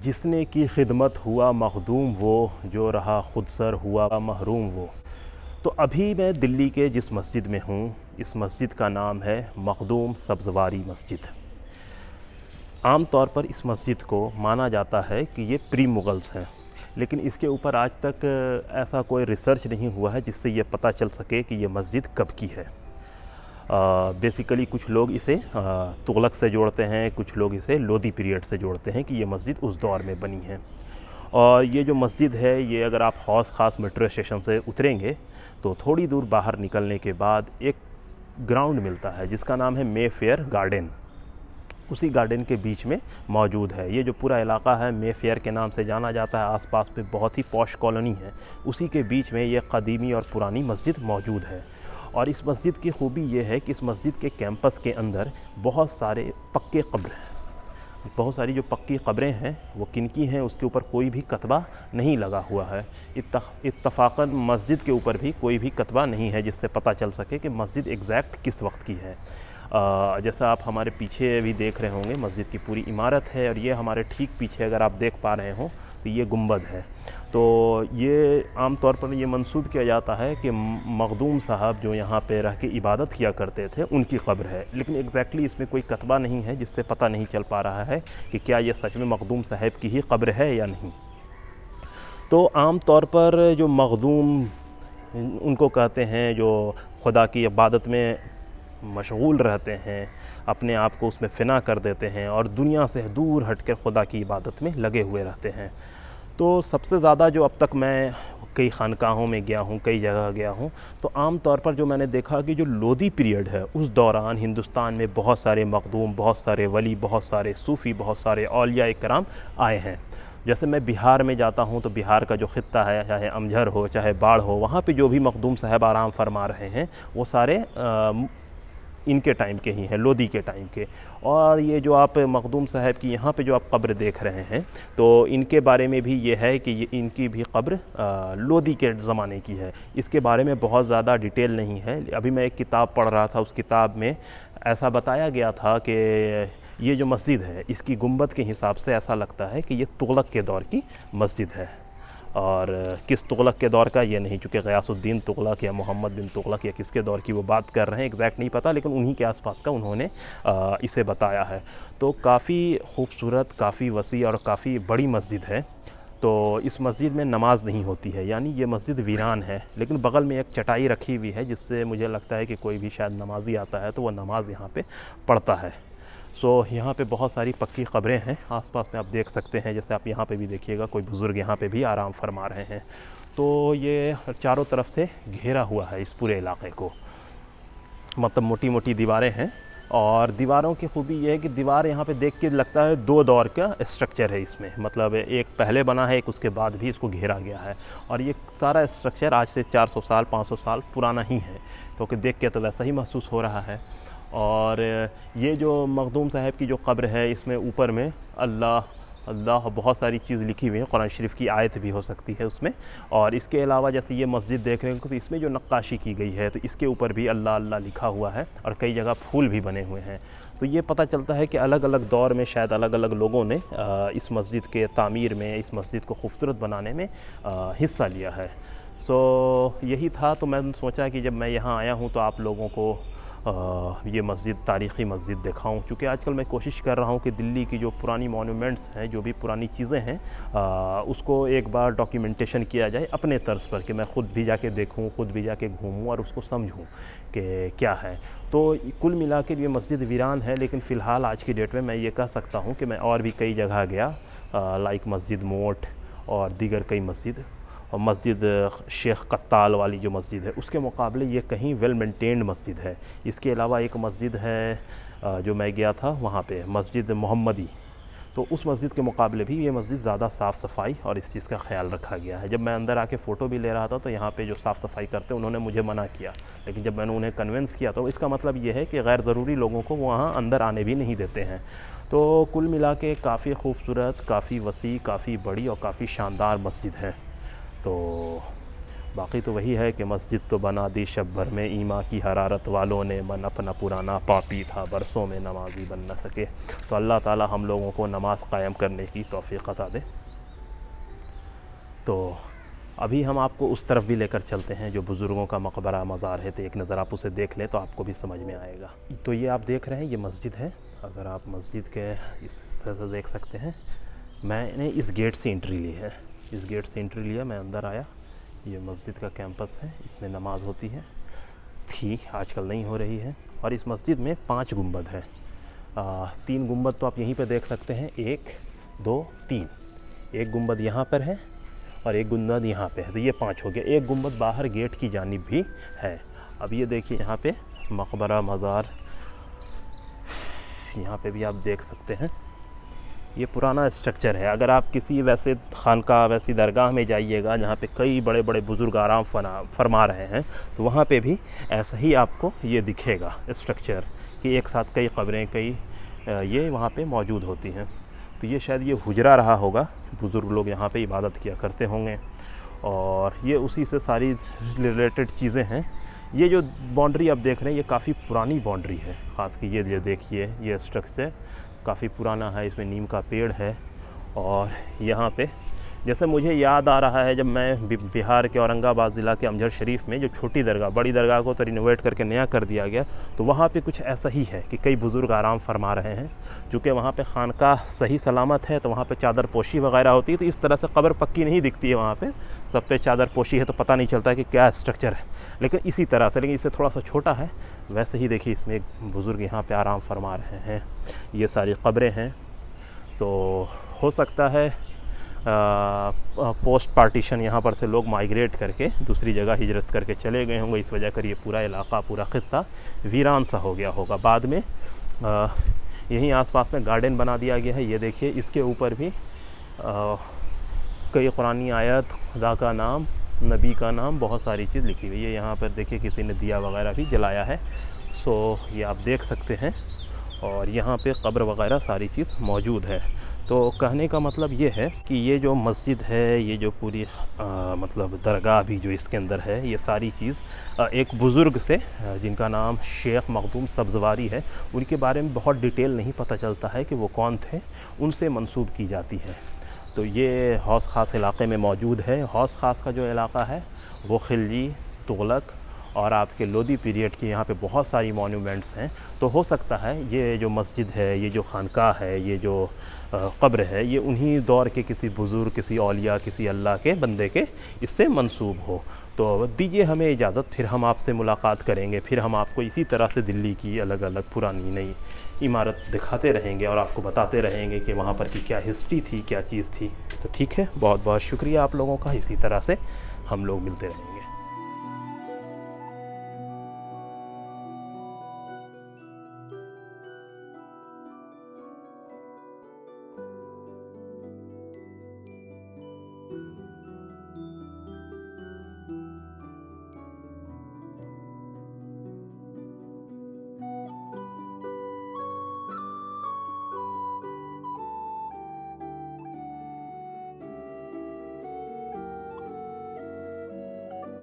जिसने की खिदमत हुआ मखदूम वो, जो रहा खुद सर हुआ महरूम वो। तो अभी मैं दिल्ली के जिस मस्जिद में हूँ, इस मस्जिद का नाम है मखदूम सब्ज़वारी मस्जिद। आम तौर पर इस मस्जिद को माना जाता है कि ये प्री मुग़ल्स हैं, लेकिन इसके ऊपर आज तक ऐसा कोई रिसर्च नहीं हुआ है जिससे ये पता चल सके कि ये मस्जिद कब की है। बेसिकली कुछ लोग इसे तुगलक से जोड़ते हैं, कुछ लोग इसे लोदी पीरियड से जोड़ते हैं कि ये मस्जिद उस दौर में बनी है। और ये जो मस्जिद है, ये अगर आप हौस ख़ास मेट्रो स्टेशन से उतरेंगे तो थोड़ी दूर बाहर निकलने के बाद एक ग्राउंड मिलता है जिसका नाम है मे फेयर गार्डन। उसी गार्डन के बीच में मौजूद है। ये जो पूरा इलाका है मे फेयर के नाम से जाना जाता है, आसपास पे बहुत ही पॉश कॉलोनी है, उसी के बीच में ये कदीमी और पुरानी मस्जिद मौजूद है। और इस मस्जिद की खूबी ये है कि इस मस्जिद के कैंपस के अंदर बहुत सारे पक्के कब्र हैं। बहुत सारी जो पक्की कब्रें हैं वो किनकी हैं उसके ऊपर कोई भी कतबा नहीं लगा हुआ है। इत्तफ़ाक़न मस्जिद के ऊपर भी कोई भी कतबा नहीं है जिससे पता चल सके कि मस्जिद एग्जैक्ट किस वक्त की है। जैसा आप हमारे पीछे भी देख रहे होंगे, मस्जिद की पूरी इमारत है और ये हमारे ठीक पीछे अगर आप देख पा रहे हों तो ये गुंबद है। तो ये आम तौर पर ये मंसूब किया जाता है कि मखदूम साहब जो यहाँ पे रह के इबादत किया करते थे उनकी कब्र है, लेकिन एग्जैक्टली इसमें कोई कतबा नहीं है जिससे पता नहीं चल पा रहा है कि क्या ये सच में मखदूम साहब की ही कब्र है या नहीं। तो आम तौर पर जो मखदूम उनको कहते हैं जो खुदा की इबादत में मशगूल रहते हैं, अपने आप को उसमें फ़ना कर देते हैं और दुनिया से दूर हटकर खुदा की इबादत में लगे हुए रहते हैं। तो सबसे ज़्यादा जो अब तक मैं कई खानकाहों में गया हूँ, कई जगह गया हूँ, तो आम तौर पर जो मैंने देखा कि जो लोदी पीरियड है उस दौरान हिंदुस्तान में बहुत सारे मखदूम, बहुत सारे वली, बहुत सारे सूफ़ी, बहुत सारे औलिया इकराम आए हैं। जैसे मैं बिहार में जाता हूँ तो बिहार का जो ख़ित्ता है, चाहे अमझर हो चाहे बाढ़ हो, वहाँ पे जो भी मखदूम साहब आराम फरमा रहे हैं वो सारे इनके टाइम के ही हैं, लोदी के टाइम के। और ये जो आप मखदूम साहब की यहाँ पे जो आप कब्र देख रहे हैं, तो इनके बारे में भी ये है कि ये इनकी भी कब्र लोदी के ज़माने की है। इसके बारे में बहुत ज़्यादा डिटेल नहीं है। अभी मैं एक किताब पढ़ रहा था, उस किताब में ऐसा बताया गया था कि ये जो मस्जिद है इसकी गुंबद के हिसाब से ऐसा लगता है कि ये तुगलक के दौर की मस्जिद है। और किस तुगलक के दौर का ये नहीं, चूँकि ग़यासुद्दीन तुगलक या मोहम्मद बिन तुगलक या किसके दौर की वो बात कर रहे हैं एग्जैक्ट नहीं पता, लेकिन उन्हीं के आसपास का उन्होंने इसे बताया है। तो काफ़ी खूबसूरत, काफ़ी वसी और काफ़ी बड़ी मस्जिद है। तो इस मस्जिद में नमाज नहीं होती है, यानी ये मस्जिद वीरान है, लेकिन बगल में एक चटाई रखी हुई है जिससे मुझे लगता है कि कोई भी शायद नमाजी आता है तो वह नमाज यहाँ पे पढ़ता है। यहाँ पे बहुत सारी पक्की कब्रें हैं आसपास में, आप देख सकते हैं। जैसे आप यहाँ पे भी देखिएगा, कोई बुज़ुर्ग यहाँ पे भी आराम फरमा रहे हैं। तो ये चारों तरफ से घेरा हुआ है इस पूरे इलाके को, मतलब मोटी मोटी दीवारें हैं। और दीवारों की खूबी ये है कि दीवार यहाँ पे देख के लगता है दो दौर का स्ट्रक्चर है इसमें, मतलब एक पहले बना है, एक उसके बाद भी इसको घेरा गया है। और ये सारा स्ट्रक्चर आज से 400 साल 500 साल पुराना ही है, क्योंकि देख के तो वैसा ही महसूस हो रहा है। और ये जो मखदूम साहब की जो कब्र है, इसमें ऊपर में अल्लाह अल्लाह बहुत सारी चीज़ लिखी हुई है, कुरान शरीफ की आयत भी हो सकती है उसमें। और इसके अलावा जैसे ये मस्जिद देख रहे हैं तो इसमें जो नक्काशी की गई है तो इसके ऊपर भी अल्लाह अल्लाह लिखा हुआ है और कई जगह फूल भी बने हुए हैं। तो ये पता चलता है कि अलग अलग दौर में शायद अलग अलग लोगों ने इस मस्जिद के तामीर में, इस मस्जिद को खूबसूरत बनाने में हिस्सा लिया है। यही था। तो मैंने सोचा कि जब मैं यहाँ आया हूँ तो आप लोगों को ये मस्जिद, तारीख़ी मस्जिद दिखाऊं, क्योंकि आजकल मैं कोशिश कर रहा हूं कि दिल्ली की जो पुरानी मॉन्यूमेंट्स हैं, जो भी पुरानी चीज़ें हैं, उसको एक बार डॉक्यूमेंटेशन किया जाए अपने तर्ज पर, कि मैं ख़ुद भी जाके देखूं, ख़ुद भी जाके घूमूं और उसको समझूं कि क्या है। तो कुल मिला के ये मस्जिद वीरान है, लेकिन फ़िलहाल आज की डेट में मैं ये कह सकता हूँ कि मैं और भी कई जगह गया, लाइक मस्जिद मोट और दीगर कई मस्जिद, और मस्जिद शेख कत्ताल वाली जो मस्जिद है उसके मुकाबले ये कहीं वेल मेंटेन्ड मस्जिद है। इसके अलावा एक मस्जिद है जो मैं गया था वहाँ पे, मस्जिद मोहम्मदी, तो उस मस्जिद के मुकाबले भी ये मस्जिद ज़्यादा साफ़ सफाई और इस चीज़ का ख्याल रखा गया है। जब मैं अंदर आके फ़ोटो भी ले रहा था तो यहाँ पे जो साफ़ सफाई करते उन्होंने मुझे मना किया, लेकिन जब मैंने उन्हें कन्विंस किया तो इसका मतलब ये है कि गैर ज़रूरी लोगों को वहाँ अंदर आने भी नहीं देते हैं। तो कुल मिला के काफ़ी खूबसूरत, काफ़ी वसी, काफ़ी बड़ी और काफ़ी शानदार मस्जिद है। तो बाकी तो वही है कि मस्जिद तो बना दी शब भर में, ईमा की हरारत वालों ने, मन अपना पुराना पापी था, बरसों में नमाजी बन न सके। तो अल्लाह ताला हम लोगों को नमाज़ कायम करने की तौफ़ीक़ अता दे। तो अभी हम आपको उस तरफ भी लेकर चलते हैं जो बुज़ुर्गों का मकबरा मज़ार है, तो एक नज़र आप उसे देख लें तो आपको भी समझ में आएगा। तो ये आप देख रहे हैं, ये मस्जिद है। अगर आप मस्जिद के इस हिस्से से देख सकते हैं, मैंने इस गेट से एंट्री ली है, इस गेट से एंट्री लिया, मैं अंदर आया। ये मस्जिद का कैंपस है, इसमें नमाज होती है, थी, आजकल नहीं हो रही है। और इस मस्जिद में 5 गुंबद हैं। 3 गुंबद तो आप यहीं पे देख सकते हैं, 1 2 3। एक गुंबद यहाँ पर है और एक गुंबद यहाँ पे है, तो ये 5 हो गया। एक गुंबद बाहर गेट की जानिब भी है। अब ये देखिए यहाँ पे मकबरा मज़ार, यहाँ पे भी आप देख सकते हैं, ये पुराना स्ट्रक्चर है। अगर आप किसी वैसे खानका, वैसी दरगाह में जाइएगा जहाँ पे कई बड़े बड़े बुज़ुर्ग आराम फरमा रहे हैं, तो वहाँ पे भी ऐसा ही आपको ये दिखेगा स्ट्रक्चर कि एक साथ कई कब्रें, कई ये वहाँ पे मौजूद होती हैं। तो ये शायद ये हुजरा रहा होगा, बुज़ुर्ग लोग यहाँ पे इबादत किया करते होंगे, और ये उसी से सारी रिलेटेड चीज़ें हैं। ये जो बाउंड्री आप देख रहे हैं, ये काफ़ी पुरानी बाउंड्री है। ख़ास कि ये देखिए, ये स्ट्रक्चर काफ़ी पुराना है, इसमें नीम का पेड़ है। और यहाँ पे जैसे मुझे याद आ रहा है, जब मैं बिहार के औरंगाबाद ज़िला के अमजद शरीफ में जो छोटी दरगाह, बड़ी दरगाह को तो रिनोवेट करके नया कर दिया गया, तो वहाँ पे कुछ ऐसा ही है कि कई बुज़ुर्ग आराम फरमा रहे हैं। चूँकि वहाँ पे खानकाह सही सलामत है, तो वहाँ पे चादर पोशी वगैरह होती है, तो इस तरह से कब्र पक्की नहीं दिखती है। वहाँ पे सब पे चादर पोशी है, तो पता नहीं चलता कि क्या स्ट्रक्चर है। लेकिन इसी तरह से, लेकिन इससे थोड़ा सा छोटा है, वैसे ही देखिए इसमें एक बुज़ुर्ग यहाँ पर आराम फरमा रहे हैं। ये सारी कब्रें हैं। तो हो सकता है पोस्ट पार्टीशन यहाँ पर से लोग माइग्रेट करके दूसरी जगह हिजरत करके चले गए होंगे, इस वजह कर ये पूरा इलाका, पूरा ख़ित्ता वीरान सा हो गया होगा। बाद में यहीं आसपास में गार्डन बना दिया गया है। ये देखिए, इसके ऊपर भी कई कुरानी आयत, खुदा का नाम, नबी का नाम, बहुत सारी चीज़ लिखी हुई है। यहाँ पर देखिए किसी ने दिया वगैरह भी जलाया है। सो ये आप देख सकते हैं, और यहाँ पे कब्र वगैरह सारी चीज़ मौजूद है। तो कहने का मतलब ये है कि ये जो मस्जिद है, ये जो पूरी मतलब दरगाह भी जो इसके अंदर है, ये सारी चीज़ एक बुज़ुर्ग से, जिनका नाम शेख मखदूम सब्ज़वारी है, उनके बारे में बहुत डिटेल नहीं पता चलता है कि वो कौन थे, उनसे मंसूब की जाती है। तो ये हौस ख़ास इलाक़े में मौजूद है। हौस ख़ास का जो इलाक़ा है वो खिलजी, तुगलक और आपके लोदी पीरियड की यहाँ पे बहुत सारी मॉन्यूमेंट्स हैं। तो हो सकता है ये जो मस्जिद है, ये जो खानका है, ये जो कब्र है, ये उन्हीं दौर के किसी बुज़ुर्ग, किसी औलिया, किसी अल्लाह के बंदे के इससे मंसूब हो। तो दीजिए हमें इजाज़त, फिर हम आपसे मुलाकात करेंगे। फिर हम आपको इसी तरह से दिल्ली की अलग अलग पुरानी नई इमारत दिखाते रहेंगे और आपको बताते रहेंगे कि वहाँ पर की क्या हिस्ट्री थी, क्या चीज़ थी। तो ठीक है, बहुत बहुत शुक्रिया आप लोगों का। इसी तरह से हम लोग मिलते रहेंगे।